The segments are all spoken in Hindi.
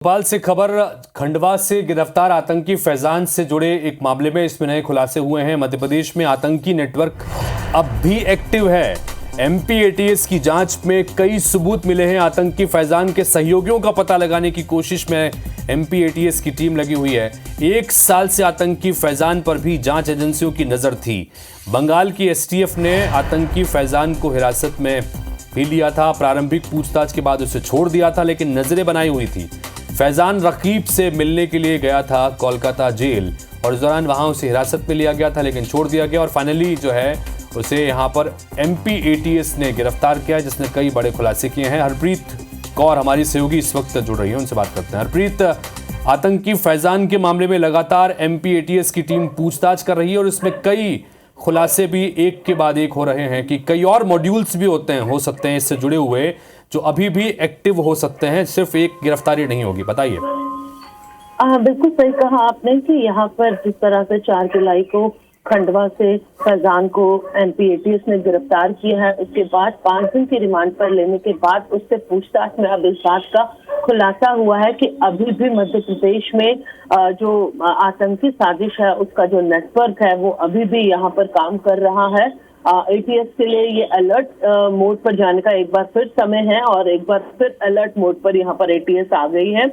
भोपाल से खबर। खंडवा से गिरफ्तार आतंकी फैजान से जुड़े एक मामले में इसमें नए खुलासे हुए हैं। मध्य प्रदेश में आतंकी नेटवर्क अब भी एक्टिव है। एमपी एटीएस की जांच में कई सबूत मिले हैं। आतंकी फैजान के सहयोगियों का पता लगाने की कोशिश में एमपी एटीएस की टीम लगी हुई है। एक साल से आतंकी फैजान पर भी जांच एजेंसियों की नजर थी। बंगाल की एसटीएफ ने आतंकी फैजान को हिरासत में भी लिया था। प्रारंभिक पूछताछ के बाद उसे छोड़ दिया था, लेकिन नजरें बनाई हुई थी। फैजान रकीब से मिलने के लिए गया था कोलकाता जेल और इस दौरान वहां उसे हिरासत में लिया गया था, लेकिन छोड़ दिया गया और फाइनली जो है उसे यहां पर एमपी एटीएस ने गिरफ्तार किया, जिसने कई बड़े खुलासे किए हैं। हरप्रीत कौर हमारी सहयोगी इस वक्त जुड़ रही है, उनसे बात करते हैं। हरप्रीत, आतंकी फैजान के मामले में लगातार एमपी एटीएस की टीम पूछताछ कर रही है और इसमें कई खुलासे भी एक के बाद एक हो रहे हैं कि कई और मॉड्यूल्स भी हो सकते हैं इससे जुड़े हुए, जो अभी भी एक्टिव हो सकते हैं, सिर्फ एक गिरफ्तारी नहीं होगी। बताइए। बिल्कुल सही कहा आपने कि यहाँ पर जिस तरह से 4 जुलाई को खंडवा से फैजान को एमपी एटीएस ने गिरफ्तार किया है, उसके बाद 5 दिन की रिमांड पर लेने के बाद उससे पूछताछ में अब इस बात का खुलासा हुआ है कि अभी भी मध्य प्रदेश में जो आतंकी साजिश है उसका जो नेटवर्क है वो अभी भी यहाँ पर काम कर रहा है। एटीएस के लिए ये अलर्ट मोड पर जाने का एक बार फिर समय है और एक बार फिर अलर्ट मोड पर यहाँ पर एटीएस आ गई है।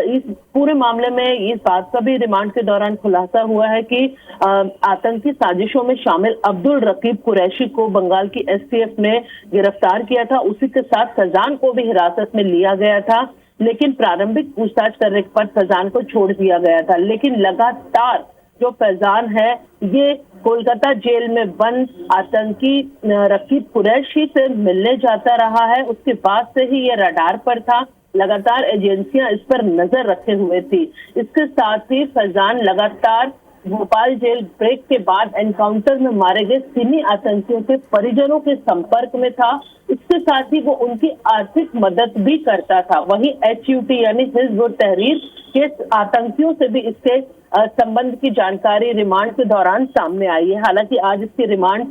इस पूरे मामले में इस बात का भी रिमांड के दौरान खुलासा हुआ है कि आतंकी साजिशों में शामिल अब्दुल रकीब कुरैशी को बंगाल की एसटीएफ ने गिरफ्तार किया था। उसी के साथ फैजान को भी हिरासत में लिया गया था, लेकिन प्रारंभिक पूछताछ करने पर फैजान को छोड़ दिया गया था। लेकिन लगातार जो फैजान है ये कोलकाता जेल में बंद आतंकी रकीब कुरैशी से मिलने जाता रहा है। उसके बाद से ही ये रडार पर था, लगातार एजेंसियां इस पर नजर रखे हुए थी। इसके साथ ही फैजान लगातार भोपाल जेल ब्रेक के बाद एनकाउंटर में मारे गए सिमी आतंकियों के परिजनों के संपर्क में था। इसके साथ ही वो उनकी आर्थिक मदद भी करता था। वहीं HUT यानी हिज़्ब उत तहरीर के आतंकियों से भी इसके संबंध की जानकारी रिमांड के दौरान सामने आई है। हालांकि आज इसकी रिमांड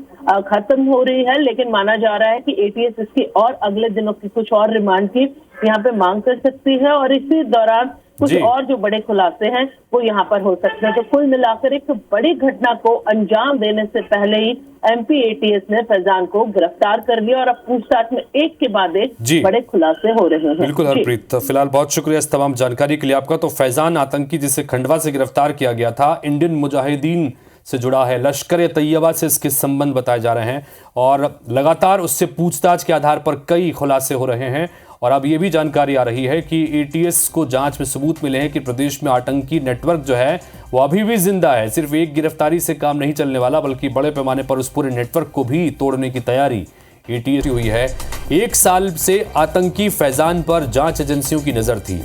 खत्म हो रही है, लेकिन माना जा रहा है कि एटीएस इसकी और अगले दिनों की कुछ और रिमांड की यहाँ पे मांग कर सकती है और इसी दौरान कुछ और जो बड़े खुलासे हैं वो यहाँ पर हो सकते हैं। तो कुल मिलाकर एक बड़ी घटना को अंजाम देने से पहले ही एमपी एटीएस ने फैजान को गिरफ्तार कर लिया और अब पूछताछ में एक के बाद एक बड़े खुलासे हो रहे हैं। बिल्कुल हरप्रीत, फिलहाल बहुत शुक्रिया इस तमाम जानकारी के लिए आपका। तो फैजान आतंकी जिसे खंडवा से गिरफ्तार किया गया था, इंडियन मुजाहिदीन से जुड़ा है, लश्कर तैयबा से इसके संबंध बताए जा रहे हैं और लगातार उससे पूछताछ के आधार पर कई खुलासे हो रहे हैं। और अब ये भी जानकारी आ रही है कि एटीएस को जांच में सबूत मिले हैं कि प्रदेश में आतंकी नेटवर्क जो है वो अभी भी जिंदा है। सिर्फ एक गिरफ्तारी से काम नहीं चलने वाला, बल्कि बड़े पैमाने पर उस पूरे नेटवर्क को भी तोड़ने की तैयारी एटीएस की हुई है। एक साल से आतंकी फैजान पर जांच एजेंसियों की नजर थी।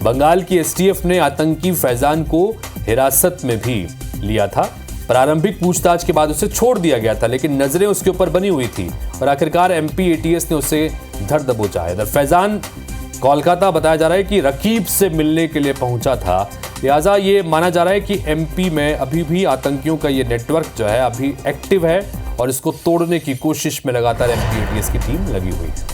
बंगाल की एसटीएफ ने आतंकी फैजान को हिरासत में भी लिया था। प्रारंभिक पूछताछ के बाद उसे छोड़ दिया गया था, लेकिन नजरें उसके ऊपर बनी हुई थी और आखिरकार एमपी एटीएस ने उसे धर दबोचा है। इधर फैजान कोलकाता बताया जा रहा है कि रकीब से मिलने के लिए पहुंचा था, लिहाजा ये माना जा रहा है कि एमपी में अभी भी आतंकियों का ये नेटवर्क जो है अभी एक्टिव है और इसको तोड़ने की कोशिश में लगातार एमपी एटीएस की टीम लगी हुई है।